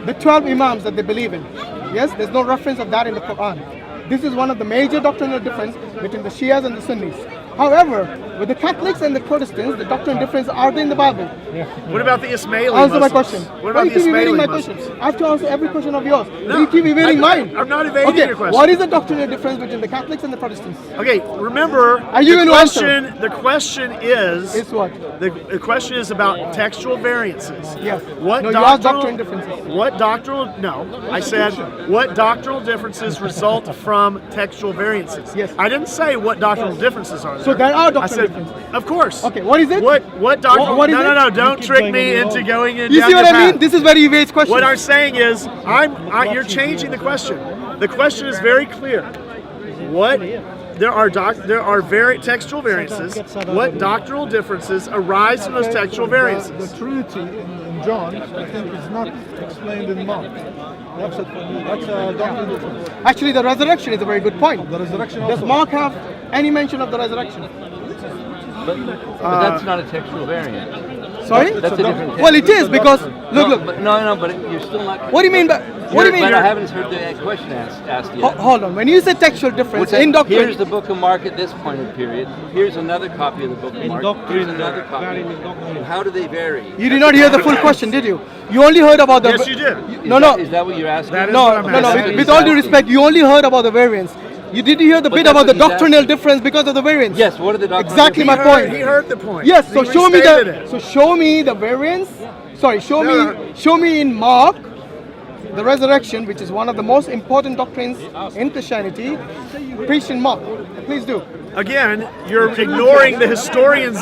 The 12 Imams that they believe in. Yes, there's no reference of that in the Quran. This is one of the major doctrinal difference between the Shias and the Sunnis. However, with the Catholics and the Protestants, the doctrinal difference are they in the Bible. What about the Ismaili Answer my Muslims? question. What Why about you the keep evading Ismaili my Muslims? question? I have to answer every question of yours. No, You keep evading I'm mine. I'm not evading Okay, your question. what is the doctrinal difference between the Catholics and the Protestants? Okay, remember, Are you the going to answer? question, the question is, It's what? the question is about textual variances. Yes. What No, you asked doctrinal doctrinal differences. What doctrinal? No, I said what doctrinal differences result from textual variances. Yes. I didn't say what doctrinal differences are there. So there are I doctrinal said, differences. of course. Okay, what is it? What doctrinal? What is it? No! Don't trick me into going in. You down see what your I mean? path. This is where he evades questions. What I'm saying is, you're changing the question. The question is very clear. There are textual variances. What doctrinal differences arise from those textual variances? The Trinity in John, I think, is not explained in Mark. That's a doctrine difference. Actually, the resurrection is a very good point. The resurrection Does also. Mark have any mention of the resurrection? But that's not a textual variant. Sorry? That's a different text. Well, it is because look. But but you're still not. What do you mean by? What do you mean? But I haven't heard the question asked yet. Hold on. When you say textual difference in doctrine, here's the Book of Mark at this point of period. Here's another copy of the Book of Mark. Here's another copy. How do they vary? you did not hear the full question, did you? You only heard about the. Yes, you did. No. Is that what you're asking? That is No. what I'm asking. With all due respect, you only heard about the variance. You didn't hear the bit that's about the what he's doctrinal asking. difference because of the variance. Yes. What are the doctrinal Exactly my differences? point. He heard the point. Yes. So He show me restated the. it. So show me the variance. Sorry. Show me in Mark the resurrection, which is one of the most important doctrines in Christianity. Preached in Mark. Please do. Again, you're ignoring the historian's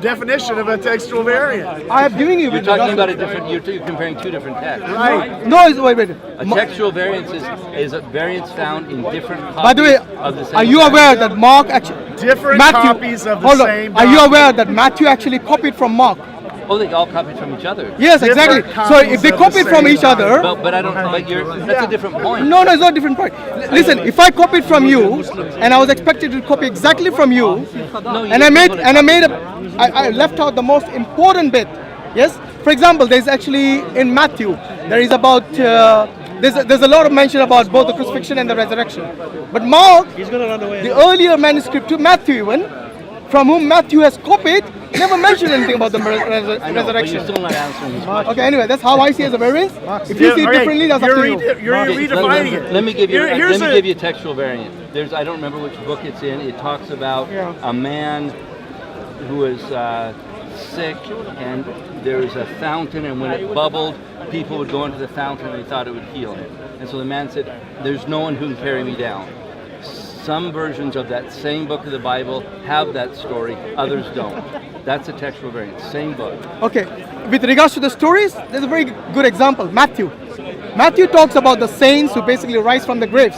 definition of a textual variant. I have given you. You're talking about a different. You're comparing two different texts. Right. No. Wait. A textual variance is a variance found in different copies By the way, of the same are you text. aware that Mark actually Different Matthew, copies of the hold on. same Are you document. aware that Matthew actually copied from Mark? Oh, they all copied from each other. Yes, Different exactly. So copies if they of the copied from same each other, But I don't. But that's a different point. no, it's not a different point. Listen, if I copied from you and I was expected to copy exactly from you, No, you and I didn't. I left out the most important bit. Yes. For example, there's actually in Matthew there is about there's a lot of mention about both the crucifixion and the resurrection. But Mark, the earlier manuscript to Matthew even, from whom Matthew has copied, never mentioned anything about the I know, but resurrection. you're still not answering his question. Okay, anyway, that's how I see it as a variance. If you see it all right, differently, that's up to you. You're Okay, redefining it. Let me give you. Here's Let me give you a textual variant. I don't remember which book it's in. It talks about a man who was sick, and there was a fountain, and when it bubbled, people would go into the fountain, and they thought it would heal him. And so the man said, "There's no one who can carry me down." Some versions of that same book of the Bible have that story, others don't. That's a textual variant, same book. Okay, with regards to the stories, there's a very good example. Matthew. Matthew talks about the saints who basically rise from the graves,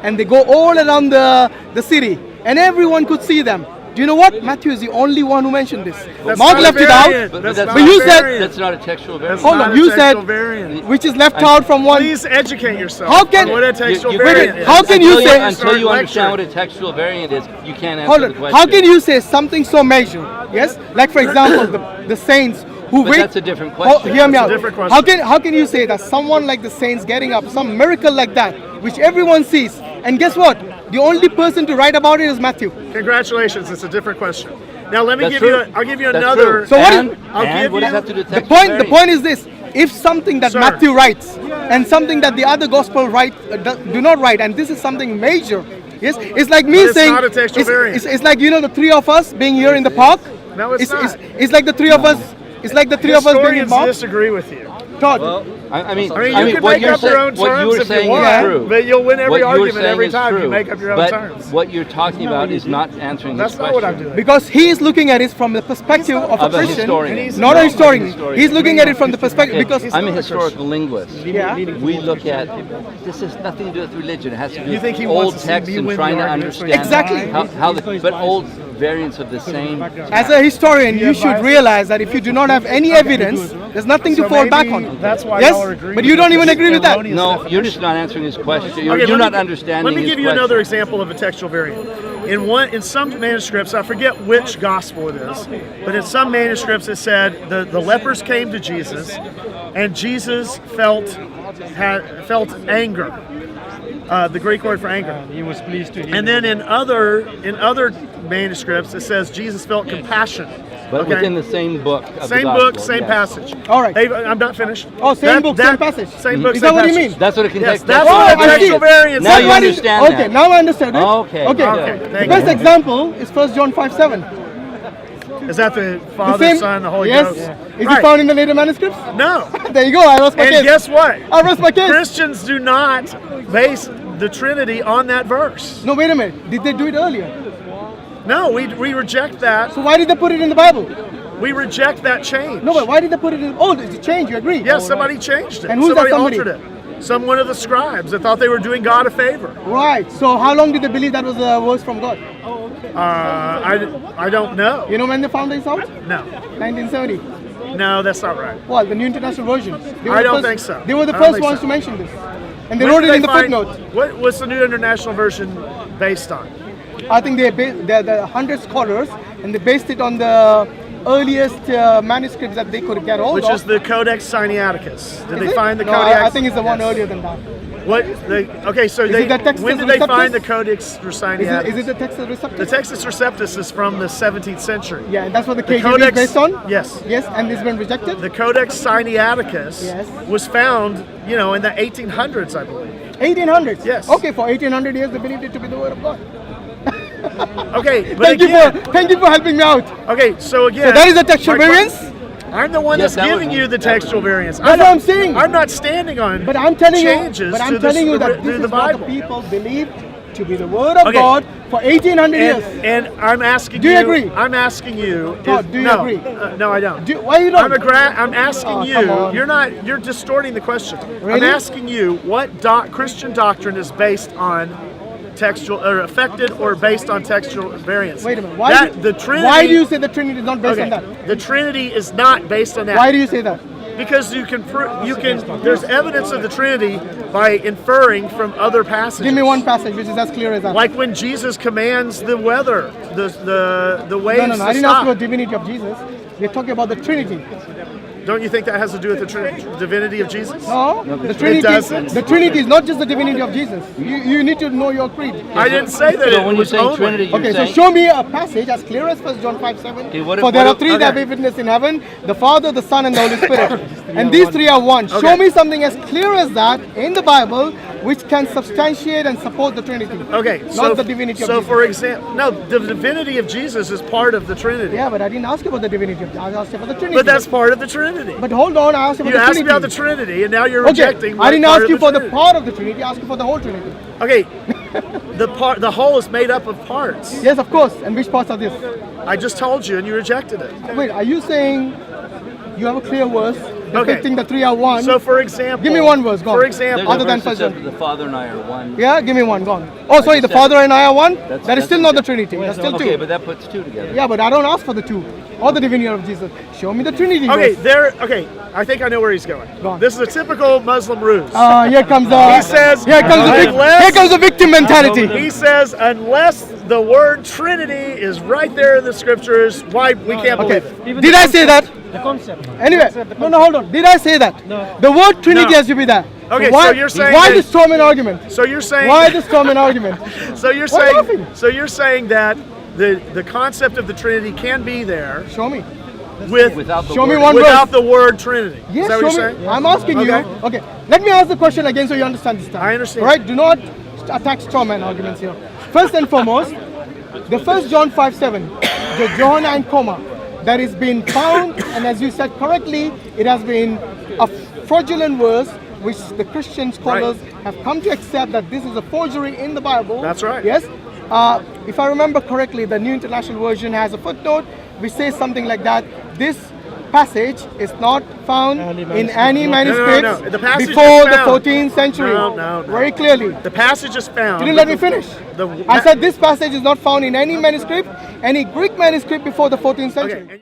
and they go all around the city, and everyone could see them. Do you know what? Matthew is the only one who mentioned this. That's Mark not a left it variant. out. But That's that's But you not a said- variant. That's not a textual variant. Hold Not on, a you textual said variant. which is left out from one. Please educate yourself. How can- on what a textual You- variant is. how can you until say- until you Start understand what a lecturing. textual variant is, you can't answer Hold the on. question. How can you say something so major? Yes, like for example, the saints who But wait. that's a different question. Hear me That's out. a different question. How can you say that someone like the saints getting up, some miracle like that, which everyone sees, and guess what? The only person to write about it is Matthew. Congratulations, it's a different question. Now let me That's give true. you. I'll give you That's another. true. So what and, is- I'll and give what you- does that have to do with The textual point variant? is this: if something that Sir. Matthew writes and something that the other gospel do not write, and this is something major, yes, it's like me But it's saying not a textual variant. it's like the three of us being here in the park. No, it's not. It's like the three of us. It's like the three of us being in Historians Mark. disagree with you. Todd, I mean, you can what make you're up your own what you terms were if you saying want, is true. but you'll win every What you were argument saying every is time you true. make up your own But terms. what you're talking about is not answering That's this not question. what I'm doing. because he is looking at it from the perspective of a Of a Christian, historian. not a No, historian. of a historian. He's looking at it from the perspective Okay, because I'm a historical linguist. yeah. We look at this has nothing to do with religion. It has to do You with think he old wants to see texts me and win trying the to argument so he understand Exactly. how but old variants of the same. As a historian, you should realize that if you do not have any evidence, there's nothing to So fall back maybe on. that's why yes, y'all are agreeing but with you don't this even agree with that. erroneous No, definition. you're just not answering his question. You're, Okay, you're let not me- understanding. Let me his give you question. another example of a textual variant. In some manuscripts, I forget which gospel it is, but in some manuscripts it said the lepers came to Jesus, and Jesus felt anger. The Greek word for anger. He was pleased to hear. And then in other manuscripts it says Jesus felt compassion. But Okay? within the same book. Of Same the book, gospel, same yes. passage. All right. Hey, I'm not finished. Oh, same book, same passage. Same book, Is same that what you passage. mean? That's what it can Yes, take. that's Oh, what I a see. textual variance Now is. you understand Okay, that. now I understand it. Okay, Okay. Okay, The thank best you. example is 1 John 5:7. Is that the The Father, same. Son, the Holy yes. Ghost? Is Right. it found in the later manuscripts? No. There you go. I rest my And case. guess what? I rest my case. Christians do not base the Trinity on that verse. No, wait a minute. Did they do it earlier? No, we reject that. So why did they put it in the Bible? We reject that change. No, but why did they put it in? Oh, it's a change. You agree? Yes, somebody changed it. And who's that somebody somebody? altered it. One of the scribes that thought they were doing God a favor. Right. So how long did they believe that was a verse from God? I don't know. You know when they found this out? No. 1970. No, that's not right. Well, the New International Version. They were I the don't first- think so. They were the I don't first think ones so. to mention this, and they When wrote did it in the find- footnote. What's the New International Version based on? I think they're the 100 scholars, and they based it on the earliest manuscripts that they could get hold Which of. is the Codex Sinaiticus. Did Is they it? find the No, Codex? I think it's the one Yes. earlier than that. What? Okay, so it the Textus when did they find Receptus? the Codex Sinaiticus? Is it the Textus Receptus? The Textus Receptus is from the 17th century. Yeah, that's what the The KJV Codex, is based on? Yes. Yes, and it's been rejected? The Codex Sinaiticus Yes. was found, in the 1800s, I believe. 1800s? Yes. Okay, for 1800 years they believed it to be the word of God. Okay, but Thank you for helping me out. Okay, so again. So that is the textual my que- variance? I'm the one Yes, that's that giving would- you the that would- textual variance. That's what I'm saying. I'm not standing on But I'm telling changes you, to you that to this the is what the Bible. people believed to be the word of Okay. God for 1800 years. And I'm asking Do you agree? I'm asking you. Todd, do you no, agree? No, I don't. Why you don't? I'm asking Oh, you. come on. You're distorting the question. I'm Really? asking you what Christian doctrine is based on textual or affected or based on textual variance. Wait a minute. The Trinity. Why do you say the Trinity is not based Okay, on that? the Trinity is not based on that. Why do you say that? Because there's evidence of the Trinity by inferring from other passages. Give me one passage which is as clear as that. Like when Jesus commands the weather, the waves no, to I didn't stop. ask about divinity of Jesus. We're talking about the Trinity. Don't you think that has to do with the divinity of Jesus? No, the Trinity. doesn't. The Trinity is not just the divinity of Jesus. You need to know your creed. I didn't say that So it when you was say only. Trinity, you're Okay, so saying, show me a passage as clear as 1 John 5:7. Okay, what if- For there what are three if- that okay. bear witness in heaven: the Father, the Son, and the Holy Spirit. And these three are one. Show Okay. me something as clear as that in the Bible, which can substantiate and support the Trinity. Okay, not the divinity of so Jesus. for example, no, the divinity of Jesus is part of the Trinity. Yeah, but I didn't ask you about the divinity of Jesus. I asked you about the Trinity. But that's part of the Trinity. But hold on, I asked you about You the asked Trinity. me about the Trinity, and now you're Okay, rejecting. I didn't part ask of you for the Trinity. part of the Trinity. I asked you for the whole Trinity. Okay, the whole is made up of parts. Yes, of course. And which parts are this? I just told you, and you rejected it. Wait, are you saying you have a clear verse depicting the three are one? So, for example, Give me one verse, go on. For there's example, a other than verse that first says the Father and I are one. Yeah, give me one, go on. Oh, sorry, just the said Father it. and I are one? That's- That is that's still not the okay. Trinity. That's still Okay, two. but that puts two together. Yeah, but I don't ask for the two or the divinity of Jesus. Show me the Trinity. okay, verse. okay, I think I know where he's going. Go on. This is a typical Muslim ruse. Here comes the. He says, Here comes the victim mentality. He says, unless the word Trinity is right there in the scriptures, why we can't Okay. believe it. Did I say that? The concept. Anyway, no, hold on. Did I say that? No. The word Trinity No. has to be there. Okay, why, so you're saying why that- the Strawman argument? So you're saying Why the Strawman argument? So you're Why saying laughing? so you're saying that the concept of the Trinity can be there Show me. Without the Show me word. one without verse. the word Trinity. Yes, is that show what you're me. saying? I'm asking Okay. you. Okay, let me ask the question again so you understand this time. I understand. All right, do not attack strawman arguments here. First and foremost, the 1 John 5:7, the John and comma, that is been found, and as you said correctly, it has been a fraudulent verse which the Christian scholars have come to accept that this is a forgery in the Bible. That's right. Yes. If I remember correctly, the New International Version has a footnote which says something like that. This passage is not found in any manuscripts No. The passage before is the found. 14th century. No. Very clearly. The passage is found. You didn't let me finish. The- I said this passage is not found in any manuscript, any Greek manuscript before the 14th century. Okay.